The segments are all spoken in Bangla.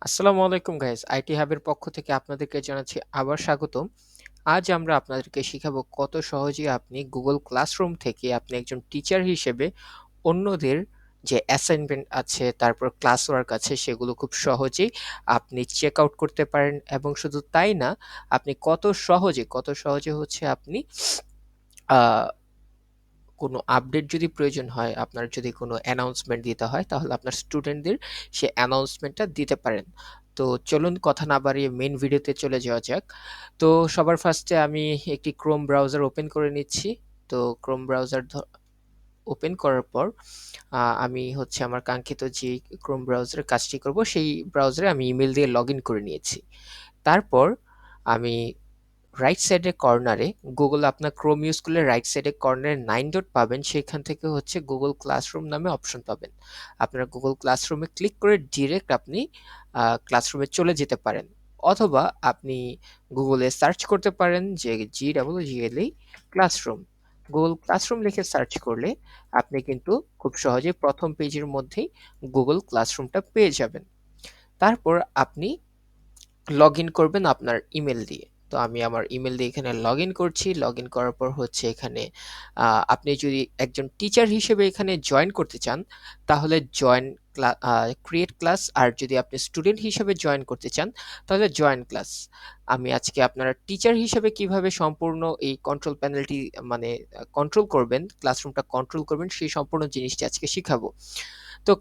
আসসালামু আলাইকুম গাইস, আইটি হাবের পক্ষ থেকে আপনাদেরকে জানাচ্ছি আবার স্বাগতম। আজ আমরা আপনাদেরকে শিখাবো কত সহজে আপনি গুগল ক্লাসরুম থেকে আপনি একজন টিচার হিসেবে অন্যদের যে অ্যাসাইনমেন্ট আছে, তারপর ক্লাস ওয়ার্ক আছে, সেগুলো খুব সহজেই আপনি চেক আউট করতে পারেন। এবং শুধু তাই না, আপনি কত সহজে হচ্ছে আপনি আহ কোনো আপডেট যদি প্রয়োজন হয়, আপনার যদি কোনো অ্যানাউন্সমেন্ট দিতে হয়, তাহলে আপনার স্টুডেন্টদের সে অ্যানাউন্সমেন্টটা দিতে পারেন। তো চলুন কথা না বাড়িয়ে মেইন ভিডিওতে চলে যাওয়া যাক। তো সবার ফার্স্টে আমি একটি ক্রোম ব্রাউজার ওপেন করে নিচ্ছি। তো ক্রোম ব্রাউজার ওপেন করার পর আমি হচ্ছে আমার কাঙ্ক্ষিত যে ক্রোম ব্রাউজারের কাজটি করব, সেই ব্রাউজারে আমি ইমেল দিয়ে লগ ইন করে নিয়েছি। তারপর আমি রাইট সাইডের কর্নারে, গুগল আপনার ক্রোম ইউজ করলে রাইট সাইডের কর্নারে 9 ডট পাবেন, সেখান থেকে হচ্ছে গুগল ক্লাসরুম নামে অপশন পাবেন। আপনারা গুগল ক্লাসরুমে ক্লিক করে ডিরেক্ট আপনি ক্লাসরুমে চলে যেতে পারেন, অথবা আপনি গুগলে সার্চ করতে পারেন যে GWGLE ক্লাসরুম। গুগল ক্লাসরুম লিখে সার্চ করলে আপনি কিন্তু খুব সহজে প্রথম পেজের মধ্যেই গুগল ক্লাসরুমটা পেয়ে যাবেন। তারপর আপনি লগ ইন করবেন আপনার ইমেল দিয়ে। তো আমি আমার ইমেল দিয়ে এখানে লগ ইন করছি। লগ ইন করার পর হচ্ছে এখানে আপনি যদি একজন টিচার হিসেবে এখানে জয়েন করতে চান, তাহলে ক্রিয়েট ক্লাস, আর যদি আপনি স্টুডেন্ট হিসেবে জয়েন করতে চান, তাহলে জয়েন ক্লাস। আমি আজকে আপনারা টিচার হিসেবে কিভাবে সম্পূর্ণ এই কন্ট্রোল প্যানেলটি মানে কন্ট্রোল করবেন, ক্লাসরুমটা কন্ট্রোল করবেন, সেই সম্পূর্ণ জিনিসটি আজকে শিখাবো। তো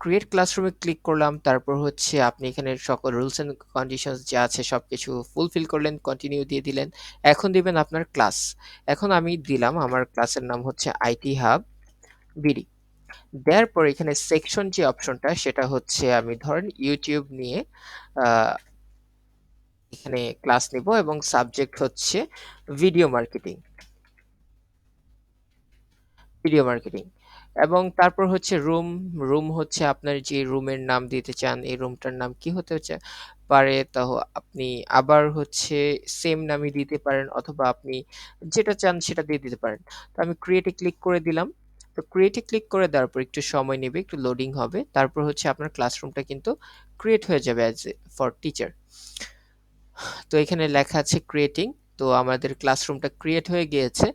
ক্রিয়েট ক্লাসরুমে ক্লিক করলাম, তারপর হচ্ছে আপনি এখানে সকল রুলস এন্ড কন্ডিশনস যা আছে সবকিছু ফুলফিল করলেন, কন্টিনিউ দিয়ে দিলেন। এখন দিবেন আপনার ক্লাস। এখন আমি দিলাম আমার ক্লাসের নাম হচ্ছে আইটি হাব বিডি। দেওয়ার পর এখানে সেকশন যে অপশনটা, সেটা হচ্ছে আমি ধরেন ইউটিউব নিয়ে আহ, এখানে ক্লাস নিব, এবং সাবজেক্ট হচ্ছে ভিডিও মার্কেটিং। Video marketing. এবং তারপর হচ্ছে রুম। রুম হচ্ছে আপনার যে রুমের নাম দিতে চান, এই রুমটার নাম কি হতে হচ্ছে পারে, তা আপনি আবার হচ্ছে সেম নামই দিতে পারেন, অথবা আপনি যেটা চান সেটা দিয়ে দিতে পারেন। তো আমি ক্রিয়েটে ক্লিক করে দিলাম। তো ক্রিয়েটে ক্লিক করে দেওয়ার পর একটু সময় নেবে, একটু লোডিং হবে, তারপর হচ্ছে আপনার ক্লাসরুমটা কিন্তু ক্রিয়েট হয়ে যাবে অ্যাজ এ ফর টিচার। তো এখানে লেখা আছে ক্রিয়েটিং। তো আমাদের ক্লাসরুমটা ক্রিয়েট হয়ে গিয়েছে।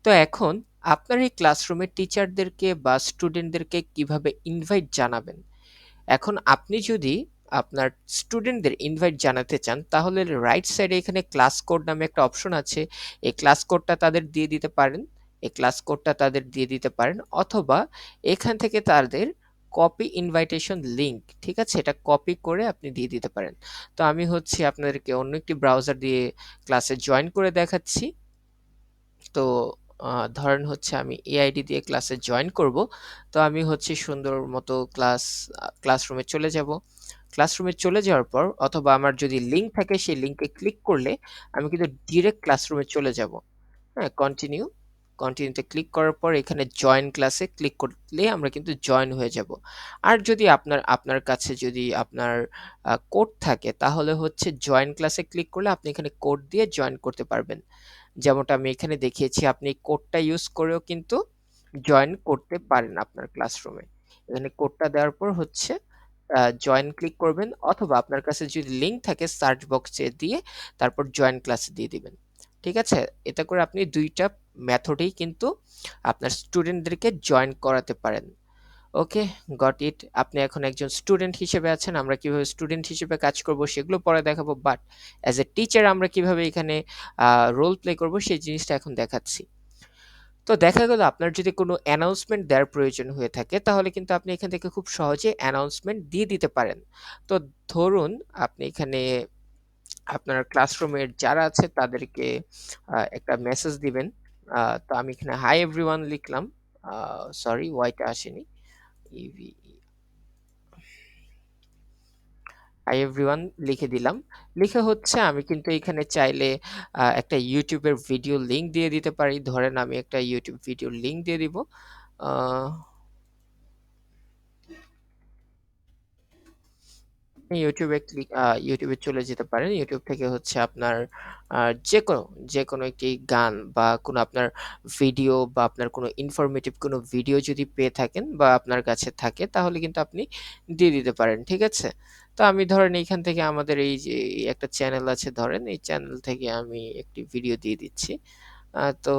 তো এখন আপনার এই ক্লাসরুমে টিচারদেরকে বা স্টুডেন্টদেরকে কিভাবে ইনভাইট জানাবেন। এখন আপনি যদি আপনার স্টুডেন্টদের ইনভাইট জানাতে চান, তাহলে রাইট সাইডে এখানে ক্লাস কোড নামে একটা অপশন আছে। এই ক্লাস কোডটা তাদের দিয়ে দিতে পারেন। অথবা এখান থেকে তাদের কপি ইনভাইটেশন লিংক, ঠিক আছে, এটা কপি করে আপনি দিয়ে দিতে পারেন। তো আমি হচ্ছে আপনাদেরকে অন্য একটি ব্রাউজার দিয়ে ক্লাসে জয়েন করে দেখাচ্ছি। তো ধরেন হচ্ছে আমি এআইডি দিয়ে ক্লাসে জয়েন করব। তো আমি হচ্ছে সুন্দর মতো ক্লাসরুমে চলে যাব। ক্লাসরুমে চলে যাওয়ার পর, অথবা আমার যদি লিংক থাকে, সেই লিংকে ক্লিক করলে আমি কিন্তু ডিরেক্ট ক্লাসরুমে চলে যাব। হ্যাঁ, কন্টিনিউতে ক্লিক করার পর এখানে জয়েন ক্লাসে ক্লিক করলে আমরা কিন্তু জয়েন হয়ে যাব। আর যদি আপনার আপনার কাছে যদি আপনার কোড থাকে, তাহলে হচ্ছে জয়েন ক্লাসে ক্লিক করলে আপনি এখানে কোড দিয়ে জয়েন করতে পারবেন। যেমনটা আমি এখানে দেখিয়েছি, আপনি কোডটা ইউজ করেও কিন্তু জয়েন করতে পারেন আপনার ক্লাসরুমে। এখানে কোডটা দেওয়ার পর হচ্ছে জয়েন ক্লিক করবেন, অথবা আপনার কাছে যদি লিংক থাকে সার্চ বক্সে দিয়ে তারপর জয়েন ক্লাসে দিয়ে দিবেন। ঠিক আছে? এতে করে আপনি দুইটা মেথডেই কিন্তু আপনার স্টুডেন্টদেরকে জয়েন করাতে পারেন। ওকে, গট ইট। আপনি এখন একজন স্টুডেন্ট হিসেবে আছেন। আমরা কিভাবে স্টুডেন্ট হিসেবে কাজ করব সেগুলো পরে দেখাবো, বাট অ্যাজ এ টিচার আমরা কিভাবে এখানে রোল প্লে করব সেই জিনিসটা এখন দেখাচ্ছি। তো দেখা গেল আপনার যদি কোনো অ্যানাউন্সমেন্ট দেওয়ার প্রয়োজন হয়ে থাকে, তাহলে কিন্তু আপনি এখান থেকে খুব সহজে অ্যানাউন্সমেন্ট দিয়ে দিতে পারেন। তো ধরুন আপনি এখানে আপনার ক্লাসরুমের যারা আছে তাদেরকে একটা মেসেজ দিবেন। তো আমি এখানে হাই এভরিওয়ান লিখলাম। সরি, ওয়াইটা আসেনি। ইভি হাই এভরিওয়ান লিখে দিলাম। লিখে হচ্ছে আমি কিন্তু এখানে চাইলে একটা ইউটিউবের ভিডিও লিংক দিয়ে দিতে পারি। ধরেন আমি একটা ইউটিউব ভিডিও লিংক দিয়ে দিব। আহ, YouTube এ চলে যেতে পারেন। YouTube থেকে হচ্ছে আপনার আ যেকোনো, যেকোনো একটি গান বা কোনো আপনার ভিডিও বা আপনার কোনো ইনফরমেটিভ কোনো ভিডিও যদি পেয়ে থাকেন বা আপনার কাছে থাকে তাহলে কিন্তু আপনি দিয়ে দিতে পারেন। ঠিক আছে? তো আমি ধরেন এইখান থেকে আমাদের এই যে একটা চ্যানেল আছে ধরেন এই চ্যানেল থেকে আমি একটি ভিডিও দিয়ে দিচ্ছি। তো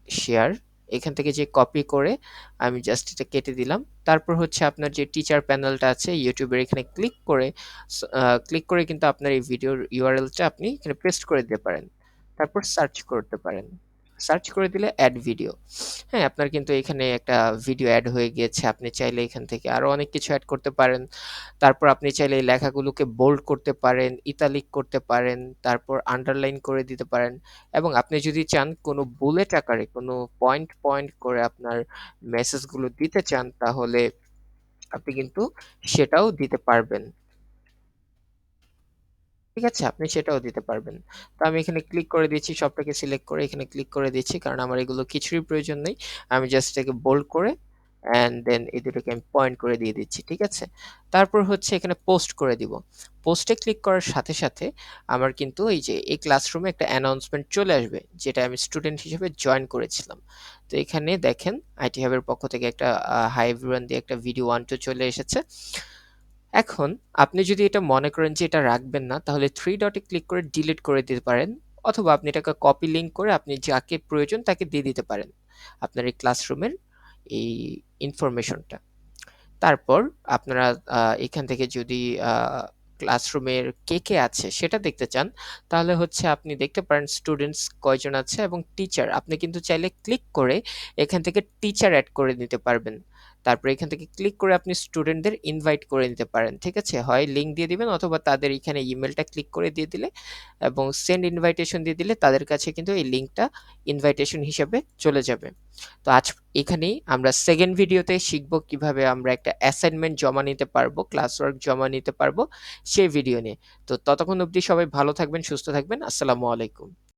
শেয়ার এখান থেকে যে কপি করে আমি জাস্ট এটা কেটে দিলাম। তারপর হচ্ছে আপনার যে টিচার প্যানেলটা আছে YouTube এর এখানে ক্লিক করে কিন্তু আপনার এই ভিডিওর URL-টা আপনি এখানে পেস্ট করে দিতে পারেন। তারপর সার্চ করতে পারেন। সার্চ করে দিলে এড ভিডিও। হ্যাঁ, আপনার কিন্তু এখানে একটা ভিডিও এড হয়ে গিয়েছে। আপনি চাইলে এখান থেকে আরো অনেক কিছু এড করতে পারেন। তারপর আপনি চাইলে এই লেখাগুলোকে বোল্ড করতে পারেন, ইতালিক করতে পারেন, তারপর আন্ডারলাইন করে দিতে পারেন এবং আপনি যদি চান কোনো বুলেট আকারে কোনো পয়েন্ট, পয়েন্ট করে আপনার মেসেজগুলো দিতে চান তাহলে আপনি কিন্তু সেটাও দিতে পারবেন। ঠিক আছে? আপনি সেটাও দিতে পারবেন। তো আমি এখানে ক্লিক করে দিচ্ছি, সবটাকে সিলেক্ট করে এখানে ক্লিক করে দিচ্ছি। কারণ আমার এগুলো কিছুরই প্রয়োজন নেই। আমি জাস্ট এটাকে বোল্ড করে অ্যান্ড দেন এই দুটোকে আমি পয়েন্ট করে দিয়ে দিচ্ছি। ঠিক আছে? তারপর হচ্ছে এখানে পোস্ট করে দিব। পোস্টে ক্লিক করার সাথে, সাথে আমার কিন্তু এই যে এই ক্লাসরুমে একটা অ্যানাউন্সমেন্ট চলে আসবে, যেটা আমি স্টুডেন্ট হিসেবে জয়েন করেছিলাম। তো এখানে দেখেন আইটি হাব এর পক্ষ থেকে একটা হাই এভরিওয়ান দিয়ে একটা ভিডিও 1 2 চলে এসেছে। এখন আপনি যদি এটা মনে করেন যে এটা রাখবেন না তাহলে 3 ডটে ক্লিক করে ডিলিট করে দিতে পারেন অথবা আপনি এটাকে কপি লিংক করে আপনি যাকে প্রয়োজন তাকে দিয়ে দিতে পারেন আপনার এই ক্লাসরুমের এই ইনফরমেশনটা। তারপর আপনারা এখান থেকে যদি আ ক্লাসরুমের কে আছে সেটা দেখতে চান, তাহলে হচ্ছে আপনি দেখতে পারেন স্টুডেন্টস কয়জন আছে এবং টিচার। আপনি কিন্তু চাইলে ক্লিক করে এখান থেকে টিচার এড করে নিতে পারবেন। তারপরে এখান থেকে ক্লিক করে আপনি স্টুডেন্টদের ইনভাইট করে নিতে পারেন। ঠিক আছে? হয় লিংক দিয়ে দিবেন অথবা তাদের এখানে ইমেইলটা ক্লিক করে দিয়ে দিলে এবং সেন্ড ইনভাইটেশন দিয়ে দিলে তাদের কাছে কিন্তু এই লিংকটা ইনভাইটেশন হিসেবে চলে যাবে। তো আজ এখানেই আমরা সেকেন্ড ভিডিওতে শিখব কিভাবে আমরা একটা অ্যাসাইনমেন্ট জমা নিতে পারবো, ক্লাস ওয়ার্ক জমা নিতে পারবো সেই ভিডিও নিয়ে। তো ততক্ষণ অবধি সবাই ভালো থাকবেন, সুস্থ থাকবেন। আসসালামু আলাইকুম।